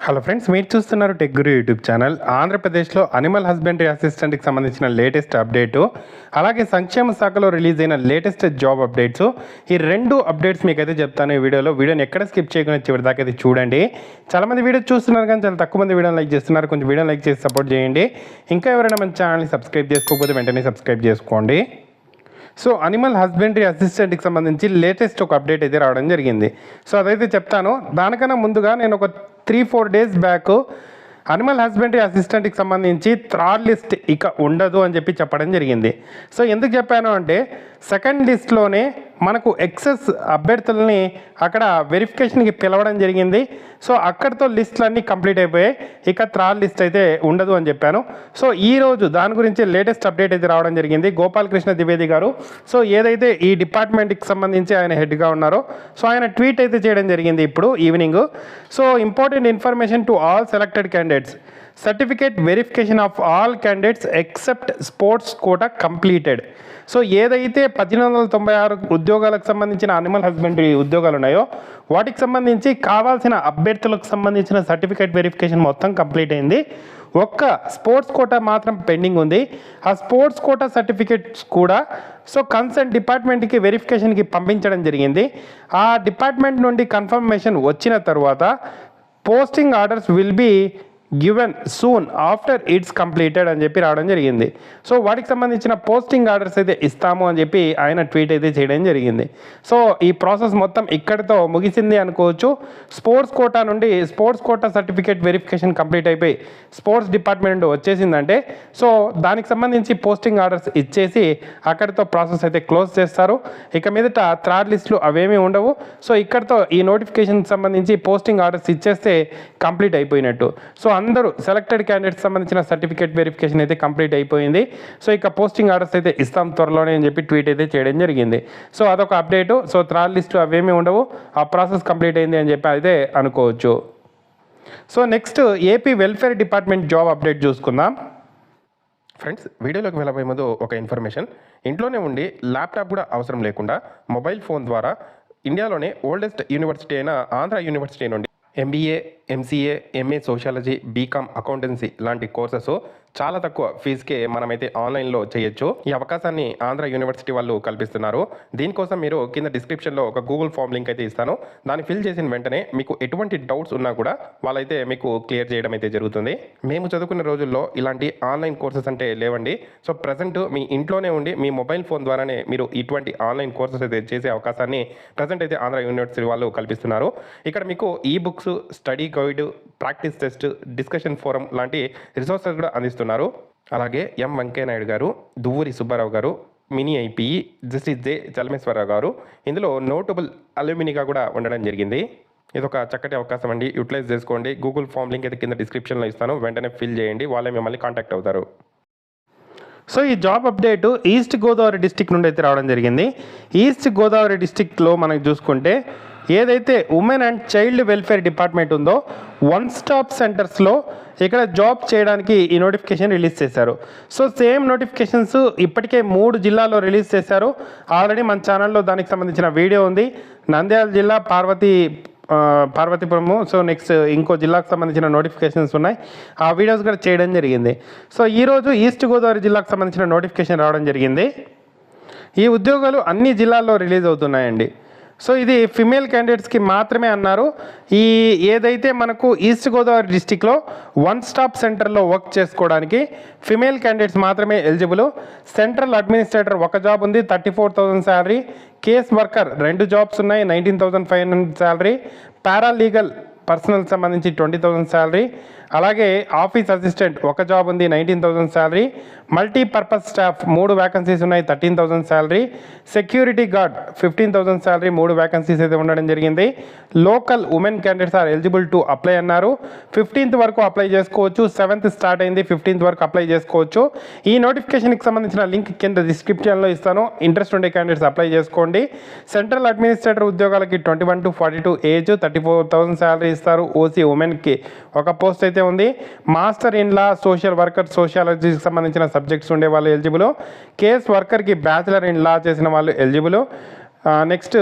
Hello friends, మీరు చూస్తున్నారు tech గురు YouTube channel. ఆంధ్రప్రదేశ్లో అనిమల్ హస్బెండరీ అసిస్టెంట్కి సంబంధించిన లేటెస్ట్ అప్డేటు, అలాగే సంక్షేమ శాఖలో రిలీజ్ అయిన లేటెస్ట్ జాబ్ అప్డేట్స్, ఈ రెండు అప్డేట్స్ మీకైతే చెప్తాను ఈ వీడియోని ఎక్కడ స్కిప్ చేయకుండా చివరి దాకా అయితే చూడండి. చాలామంది వీడియో చూస్తున్నారు కానీ చాలా తక్కువ మంది వీడియోని లైక్ చేస్తున్నారు. కొంచెం వీడియో లైక్ చేసి సపోర్ట్ చేయండి. ఇంకా ఎవరైనా మన ఛానల్ని సబ్స్క్రైబ్ చేసుకోకపోతే వెంటనే సబ్స్క్రైబ్ చేసుకోండి. సో అనిమల్ హస్బెండరీ అసిస్టెంట్కి సంబంధించి లేటెస్ట్ ఒక అప్డేట్ అయితే రావడం జరిగింది. సో అదైతే చెప్తాను. దానికన్నా ముందుగా నేను ఒక 3-4 డేస్ బ్యాక్ అనిమల్ హస్బెండరీ అసిస్టెంట్కి సంబంధించి థర్డ్ లిస్ట్ ఇక ఉండదు అని చెప్పడం జరిగింది. సో ఎందుకు చెప్పాను అంటే, సెకండ్ లిస్ట్లోనే మనకు ఎక్సెస్ అభ్యర్థులని అక్కడ వెరిఫికేషన్కి పిలవడం జరిగింది. సో అక్కడితో లిస్టులన్నీ కంప్లీట్ అయిపోయాయి. ఇక థర్డ్ లిస్ట్ అయితే ఉండదు అని చెప్పాను. సో ఈరోజు దాని గురించి లేటెస్ట్ అప్డేట్ అయితే రావడం జరిగింది. గోపాలకృష్ణ ద్వివేది గారు, సో ఏదైతే ఈ డిపార్ట్మెంట్కి సంబంధించి ఆయన హెడ్గా ఉన్నారో, సో ఆయన ట్వీట్ అయితే చేయడం జరిగింది ఇప్పుడు evening. So important information to all selected candidates, certificate verification of all candidates except sports quota completed. So ఏదైతే 1896 ఉద్యోగాలకు సంబంధించిన అనిమల్ హస్బెండరీ ఉద్యోగాలు ఉన్నాయో వాటికి సంబంధించి కావాల్సిన అభ్యర్థులకు సంబంధించిన సర్టిఫికేట్ వెరిఫికేషన్ మొత్తం కంప్లీట్ అయింది. ఒక్క స్పోర్ట్స్ కోటా మాత్రం పెండింగ్ ఉంది. ఆ స్పోర్ట్స్ కోటా సర్టిఫికేట్స్ కూడా సో కన్సర్న్ డిపార్ట్మెంట్కి వెరిఫికేషన్కి పంపించడం జరిగింది. ఆ డిపార్ట్మెంట్ నుండి కన్ఫర్మేషన్ వచ్చిన తర్వాత posting orders will be given soon after it's completed అని చెప్పి రావడం జరిగింది. సో వాటికి సంబంధించిన పోస్టింగ్ ఆర్డర్స్ అయితే ఇస్తాము అని చెప్పి ఆయన ట్వీట్ అయితే చేయడం జరిగింది. సో ఈ ప్రాసెస్ మొత్తం ఇక్కడితో ముగిసింది అనుకోవచ్చు. స్పోర్ట్స్ కోటా నుండి sports quota certificate verification complete అయిపోయి స్పోర్ట్స్ డిపార్ట్మెంట్ నుండి వచ్చేసిందంటే, సో దానికి సంబంధించి పోస్టింగ్ ఆర్డర్స్ ఇచ్చేసి అక్కడితో ప్రాసెస్ అయితే క్లోజ్ చేస్తారు. ఇక మీదట థర్డ్ లిస్టులు అవేమీ ఉండవు. సో ఇక్కడితో ఈ నోటిఫికేషన్ సంబంధించి పోస్టింగ్ ఆర్డర్స్ ఇచ్చేస్తే కంప్లీట్ అయిపోయినట్టు. సో అందరూ సెలెక్టెడ్ క్యాండిడేట్స్ సంబంధించిన సర్టిఫికేట్ వెరిఫికేషన్ అయితే కంప్లీట్ అయిపోయింది. సో ఇక పోస్టింగ్ ఆర్డర్స్ అయితే ఇస్తాం త్వరలోనే అని చెప్పి ట్వీట్ అయితే చేయడం జరిగింది. సో అదొక అప్డేటు. సో థర్డ్ లిస్టు అవేమీ ఉండవు, ఆ ప్రాసెస్ కంప్లీట్ అయింది అని చెప్పి అయితే అనుకోవచ్చు. So next AP welfare department job update చూసుకుందాం. ఫ్రెండ్స్, వీడియోలోకి వెళ్ళబోయే ముందు ఒక ఇన్ఫర్మేషన్. ఇంట్లోనే ఉండి ల్యాప్టాప్ కూడా అవసరం లేకుండా మొబైల్ ఫోన్ ద్వారా ఇండియాలోనే ఓల్డెస్ట్ యూనివర్సిటీ అయిన ఆంధ్ర యూనివర్సిటీ నుండి MBA, MCA, MA sociology, BCom accountancy లాంటి కోర్సెస్ చాలా తక్కువ ఫీజుకే మనమైతే ఆన్లైన్లో చేయొచ్చు. ఈ అవకాశాన్ని ఆంధ్ర యూనివర్సిటీ వాళ్ళు కల్పిస్తున్నారు. దీనికోసం మీరు కింద డిస్క్రిప్షన్లో ఒక గూగుల్ ఫామ్ లింక్ అయితే ఇస్తాను. దాన్ని ఫిల్ చేసిన వెంటనే మీకు ఎటువంటి డౌట్స్ ఉన్నా కూడా వాళ్ళైతే మీకు క్లియర్ చేయడం అయితే జరుగుతుంది. మేము చదువుకున్న రోజుల్లో ఇలాంటి ఆన్లైన్ కోర్సెస్ అంటే లేవండి. సో ప్రజెంట్ మీ ఇంట్లోనే ఉండి మీ మొబైల్ ఫోన్ ద్వారానే మీరు ఇటువంటి ఆన్లైన్ కోర్సెస్ అయితే చేసే అవకాశాన్ని ప్రజెంట్ అయితే ఆంధ్ర యూనివర్సిటీ వాళ్ళు కల్పిస్తున్నారు. ఇక్కడ మీకు ఈ books, study guide, practice test, discussion forum లాంటి రిసోర్సెస్ కూడా అందిస్తున్నారు. అలాగే ఎం వెంకయ్య నాయుడు గారు, దువ్వూరి సుబ్బారావు గారు, mini IPE, justice J Chalameswararao గారు ఇందులో నోటబుల్ అల్యూమినిగా కూడా ఉండడం జరిగింది. ఇది ఒక చక్కటి అవకాశం అండి, యూటిలైజ్ చేసుకోండి. గూగుల్ ఫామ్ లింక్ అయితే కింద డిస్క్రిప్షన్లో ఇస్తాను, వెంటనే ఫిల్ చేయండి, వాళ్ళే మిమ్మల్ని కాంటాక్ట్ అవుతారు. సో ఈ job update east Godavari district నుండి అయితే రావడం జరిగింది. ఈస్ట్ గోదావరి డిస్టిక్లో మనకి చూసుకుంటే ఏదైతే women and child welfare department ఉందో వన్ స్టాప్ సెంటర్స్లో ఇక్కడ జాబ్ చేయడానికి ఈ నోటిఫికేషన్ రిలీజ్ చేశారు. సో సేమ్ నోటిఫికేషన్స్ ఇప్పటికే 3 జిల్లాల్లో రిలీజ్ చేశారు. ఆల్రెడీ మన ఛానల్లో దానికి సంబంధించిన వీడియో ఉంది. నంద్యాల జిల్లా పార్వతీపురము, సో నెక్స్ట్ ఇంకో జిల్లాకు సంబంధించిన నోటిఫికేషన్స్ ఉన్నాయి. ఆ వీడియోస్ కూడా చేయడం జరిగింది. సో ఈరోజు ఈస్ట్ గోదావరి జిల్లాకు సంబంధించిన నోటిఫికేషన్ రావడం జరిగింది. ఈ ఉద్యోగాలు అన్ని జిల్లాల్లో రిలీజ్ అవుతున్నాయండి. సో ఇది ఫిమేల్ క్యాండిడేట్స్కి మాత్రమే అన్నారు. ఈ ఏదైతే మనకు ఈస్ట్ గోదావరి డిస్టిక్లో వన్ స్టాప్ సెంటర్లో వర్క్ చేసుకోవడానికి ఫిమేల్ క్యాండిడేట్స్ మాత్రమే ఎలిజిబుల్. సెంట్రల్ అడ్మినిస్ట్రేటర్ ఒక జాబ్ ఉంది, 34,000 శాలరీ. కేస్ వర్కర్ 2 జాబ్స్ ఉన్నాయి, 19,500 శాలరీ. పారాలీగల్ పర్సనల్ సంబంధించి 20,000 శాలరీ. అలాగే ఆఫీస్ అసిస్టెంట్ ఒక జాబ్ ఉంది, 19,000 శాలరీ. మల్టీపర్పస్ స్టాఫ్ 3 వ్యాకెన్సీస్ ఉన్నాయి, 13,000 salary. Security guard 15,000 salary, 3 vacancies అయితే ఉండడం జరిగింది. Local women candidates are eligible to apply అన్నారు. 15th వరకు అప్లై చేసుకోవచ్చు. 7th స్టార్ట్ అయింది, 15th వరకు అప్లై చేసుకోవచ్చు. ఈ నోటిఫికేషన్కి సంబంధించిన లింక్ కింద డిస్క్రిప్షన్లో ఇస్తాను. ఇంట్రెస్ట్ ఉండే క్యాండిడేట్స్ అప్లై చేసుకోండి. సెంట్రల్ అడ్మినిస్ట్రేటర్ ఉద్యోగాలకి 21 to 42 ఏజ్, 34,000 శాలరీ ఇస్తారు. ఓసీ ఉమెన్కి ఒక పోస్ట్ అయితే ఉంది. Master in law, social worker, సోషియాలజీకి సంబంధించిన సబ్జెక్ట్స్ ఉండే వాళ్ళు ఎలిజిబుల్. కేస్ వర్కర్కి బ్యాచిలర్ ఇన్ లా చేసిన వాళ్ళు ఎలిజిబుల్. నెక్స్ట్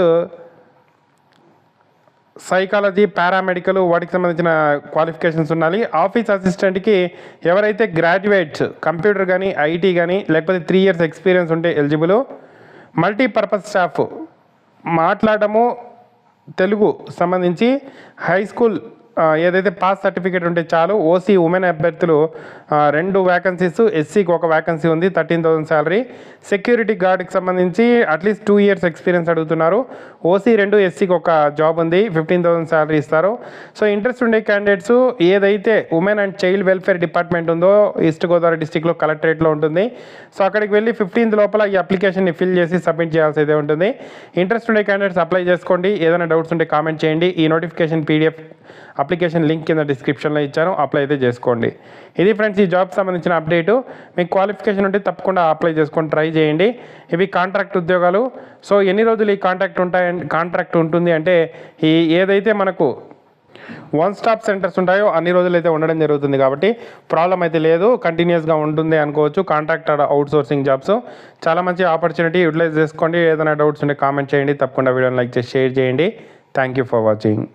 సైకాలజీ, పారామెడికల్ వాటికి సంబంధించిన క్వాలిఫికేషన్స్ ఉండాలి. ఆఫీస్ అసిస్టెంట్కి ఎవరైతే గ్రాడ్యుయేట్స్ కంప్యూటర్ కానీ, ఐటీ కానీ, లేకపోతే 3 years ఎక్స్పీరియన్స్ ఉంటే ఎలిజిబుల్. మల్టీపర్పస్ స్టాఫ్ మాట్లాడము, తెలుగు సంబంధించి హై స్కూల్ ఏదైతే పాస్ సర్టిఫికేట్ ఉంటే చాలు. ఓసీ ఉమెన్ అభ్యర్థులు 2 vacancies, ఎస్సీకి 1 vacancy ఉంది, 13,000 శాలరీ. సెక్యూరిటీ గార్డ్కి సంబంధించి అట్లీస్ట్ 2 years ఎక్స్పీరియన్స్ అడుగుతున్నారు. ఓసీ 2, ఎస్సీకి 1 జాబ్ ఉంది, 15,000 శాలరీ ఇస్తారు. సో ఇంట్రెస్ట్ ఉండే క్యాండిడేట్స్ ఏదైతే women and child welfare department ఉందో ఈస్ట్ గోదావరి డిస్టిక్లో కలెక్టరేట్లో ఉంటుంది. సో అక్కడికి వెళ్ళి 15th లోపల ఈ అప్లికేషన్ని ఫిల్ చేసి సబ్మిట్ చేయాల్సి అయితే ఉంటుంది. ఇంట్రెస్ట్ ఉండే క్యాండిడేట్స్ అప్లై చేసుకోండి. ఏదైనా డౌట్స్ ఉంటే కామెంట్ చేయండి. ఈ నోటిఫికేషన్ PDF అప్లికేషన్ లింక్ కింద డిస్క్రిప్షన్లో ఇచ్చాను, అప్లై అయితే చేసుకోండి. ఇది ఫ్రెండ్స్ ఈ జాబ్ సంబంధించిన అప్డేటు. మీకు క్వాలిఫికేషన్ ఉంటే తప్పకుండా అప్లై చేసుకొని ట్రై చేయండి. ఇవి కాంట్రాక్ట్ ఉద్యోగాలు. సో ఎన్ని రోజులు ఈ కాంట్రాక్ట్ ఉంటుంది అంటే ఈ ఏదైతే మనకు 1 stop సెంటర్స్ ఉంటాయో అన్ని రోజులు అయితే ఉండడం జరుగుతుంది. కాబట్టి ప్రాబ్లం అయితే లేదు, కంటిన్యూస్గా ఉంటుంది అనుకోవచ్చు. కాంట్రాక్ట్ అవుట్ సోర్సింగ్ జాబ్స్ చాలా మంచి ఆపర్చునిటీ, యూటిలైజ్ చేసుకోండి. ఏదైనా డౌట్స్ ఉంటే కామెంట్ చేయండి. తప్పకుండా వీడియోని లైక్ చేసి షేర్ చేయండి. Thank you for watching.